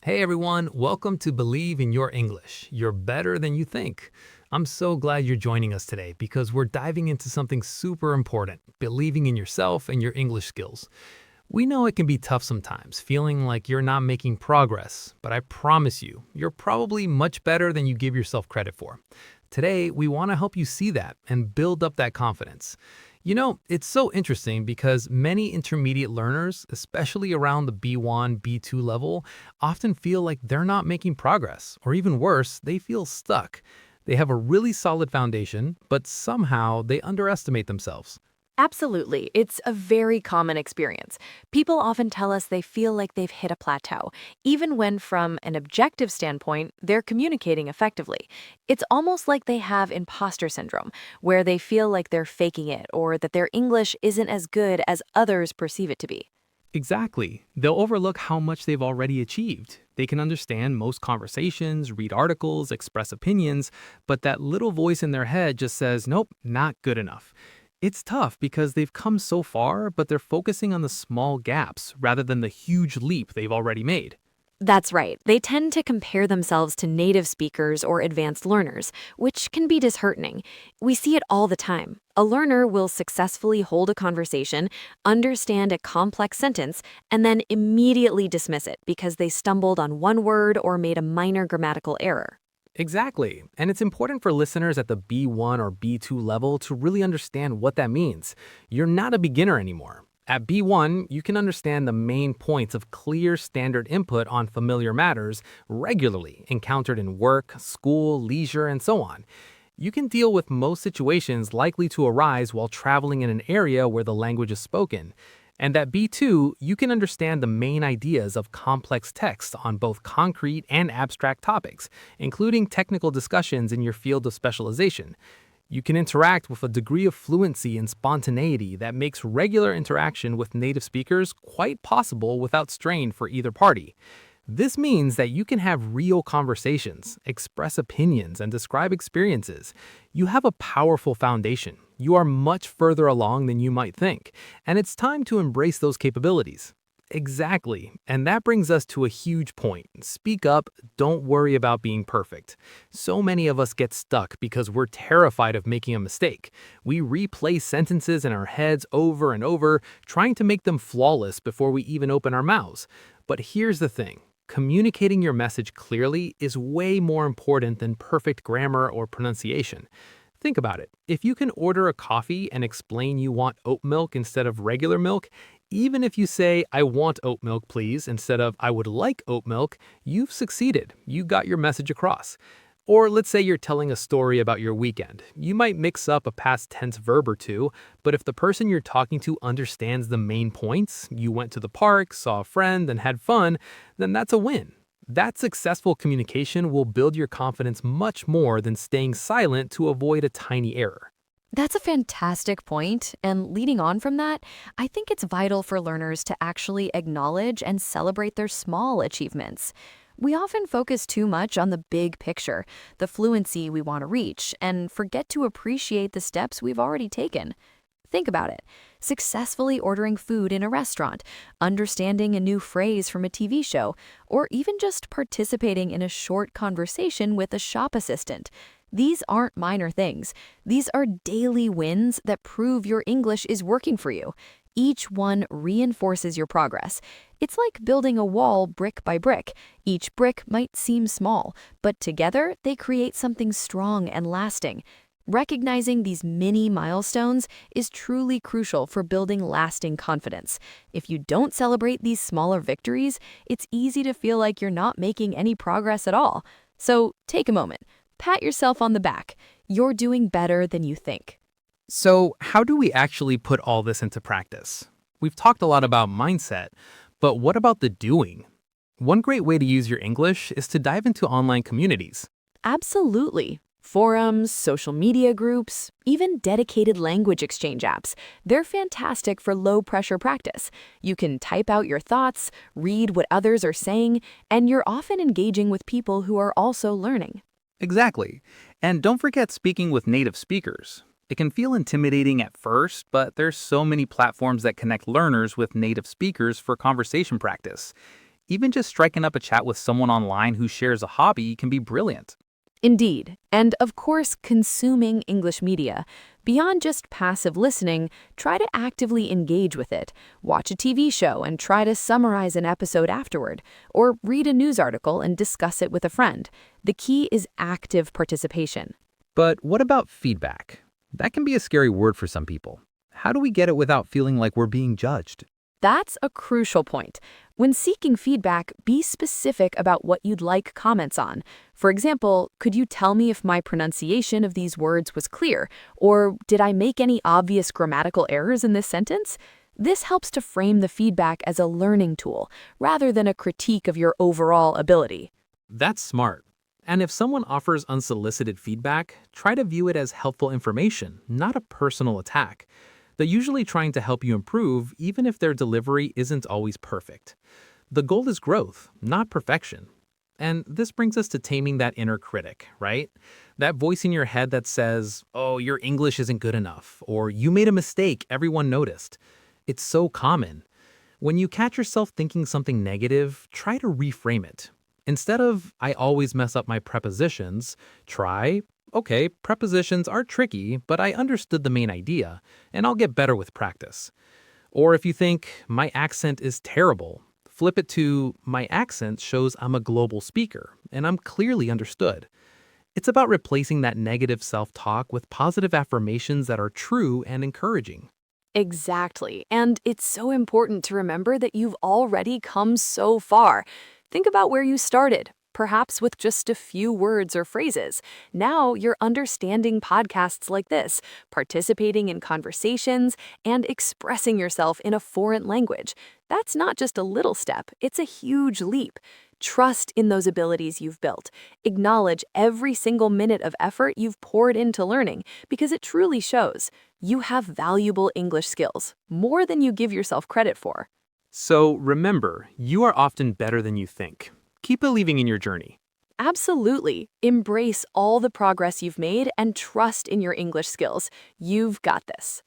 Hey everyone, welcome to Believe in Your English. You're better than you think. I'm so glad you're joining us today because we're diving into something super important, believing in yourself and your English skills. We know it can be tough sometimes, feeling like you're not making progress, but I promise you, you're probably much better than you give yourself credit for. Today, we want to help you see that and build up that confidence. It's so interesting because many intermediate learners, especially around the B1, B2 level, often feel like they're not making progress, or even worse, they feel stuck. They have a really solid foundation, but somehow they underestimate themselves. Absolutely. It's a very common experience. People often tell us they feel like they've hit a plateau, even when, from an objective standpoint, they're communicating effectively. It's almost like they have imposter syndrome, where they feel like they're faking it or that their English isn't as good as others perceive it to be. Exactly. They'll overlook how much they've already achieved. They can understand most conversations, read articles, express opinions, but that little voice in their head just says, nope, not good enough. It's tough because they've come so far, but they're focusing on the small gaps rather than the huge leap they've already made. That's right. They tend to compare themselves to native speakers or advanced learners, which can be disheartening. We see it all the time. A learner will successfully hold a conversation, understand a complex sentence, and then immediately dismiss it because they stumbled on one word or made a minor grammatical error. Exactly. And it's important for listeners at the B1 or B2 level to really understand what that means. You're not a beginner anymore. At B1, you can understand the main points of clear standard input on familiar matters regularly encountered in work, school, leisure, and so on. You can deal with most situations likely to arise while traveling in an area where the language is spoken. And at B2, you can understand the main ideas of complex text on both concrete and abstract topics, including technical discussions in your field of specialization. You can interact with a degree of fluency and spontaneity that makes regular interaction with native speakers quite possible without strain for either party. This means that you can have real conversations, express opinions, and describe experiences. You have a powerful foundation. You are much further along than you might think, and it's time to embrace those capabilities. Exactly. And that brings us to a huge point. Speak up, don't worry about being perfect. So many of us get stuck because we're terrified of making a mistake. We replay sentences in our heads over and over, trying to make them flawless before we even open our mouths. But here's the thing. Communicating your message clearly is way more important than perfect grammar or pronunciation. Think about it. If you can order a coffee and explain you want oat milk instead of regular milk, even if you say, I want oat milk, please, instead of I would like oat milk, you've succeeded. You got your message across. Or let's say you're telling a story about your weekend. You might mix up a past tense verb or two, but if the person you're talking to understands the main points, you went to the park, saw a friend, and had fun, then that's a win. That successful communication will build your confidence much more than staying silent to avoid a tiny error. That's a fantastic point, and leading on from that, I think it's vital for learners to actually acknowledge and celebrate their small achievements. We often focus too much on the big picture, the fluency we want to reach, and forget to appreciate the steps we've already taken. Think about it. Successfully ordering food in a restaurant, understanding a new phrase from a TV show, or even just participating in a short conversation with a shop assistant. These aren't minor things. These are daily wins that prove your English is working for you. Each one reinforces your progress. It's like building a wall brick by brick. Each brick might seem small, but together they create something strong and lasting. Recognizing these mini milestones is truly crucial for building lasting confidence. If you don't celebrate these smaller victories, it's easy to feel like you're not making any progress at all. So take a moment. Pat yourself on the back. You're doing better than you think. So, how do we actually put all this into practice? We've talked a lot about mindset, but what about the doing? One great way to use your English is to dive into online communities. Absolutely. Forums, social media groups, even dedicated language exchange apps. They're fantastic for low-pressure practice. You can type out your thoughts, read what others are saying, and you're often engaging with people who are also learning. Exactly. And don't forget speaking with native speakers. It can feel intimidating at first, but there's so many platforms that connect learners with native speakers for conversation practice. Even just striking up a chat with someone online who shares a hobby can be brilliant. Indeed. And of course, consuming English media. Beyond just passive listening, try to actively engage with it. Watch a TV show and try to summarize an episode afterward, or read a news article and discuss it with a friend. The key is active participation. But what about feedback? That can be a scary word for some people. How do we get it without feeling like we're being judged? That's a crucial point. When seeking feedback, be specific about what you'd like comments on. For example, could you tell me if my pronunciation of these words was clear? Or did I make any obvious grammatical errors in this sentence? This helps to frame the feedback as a learning tool, rather than a critique of your overall ability. That's smart. And if someone offers unsolicited feedback, try to view it as helpful information, not a personal attack. They're usually trying to help you improve, even if their delivery isn't always perfect. The goal is growth, not perfection. And this brings us to taming that inner critic, right? That voice in your head that says, oh, your English isn't good enough, or you made a mistake, everyone noticed. It's so common. When you catch yourself thinking something negative, try to reframe it. Instead of, I always mess up my prepositions, try, okay, prepositions are tricky, but I understood the main idea, and I'll get better with practice. Or if you think, my accent is terrible, flip it to, my accent shows I'm a global speaker, and I'm clearly understood. It's about replacing that negative self-talk with positive affirmations that are true and encouraging. Exactly. And it's so important to remember that you've already come so far. Think about where you started, perhaps with just a few words or phrases. Now you're understanding podcasts like this, participating in conversations, and expressing yourself in a foreign language. That's not just a little step, it's a huge leap. Trust in those abilities you've built. Acknowledge every single minute of effort you've poured into learning, because it truly shows. You have valuable English skills, more than you give yourself credit for. So remember, you are often better than you think. Keep believing in your journey. Absolutely. Embrace all the progress you've made and trust in your English skills. You've got this.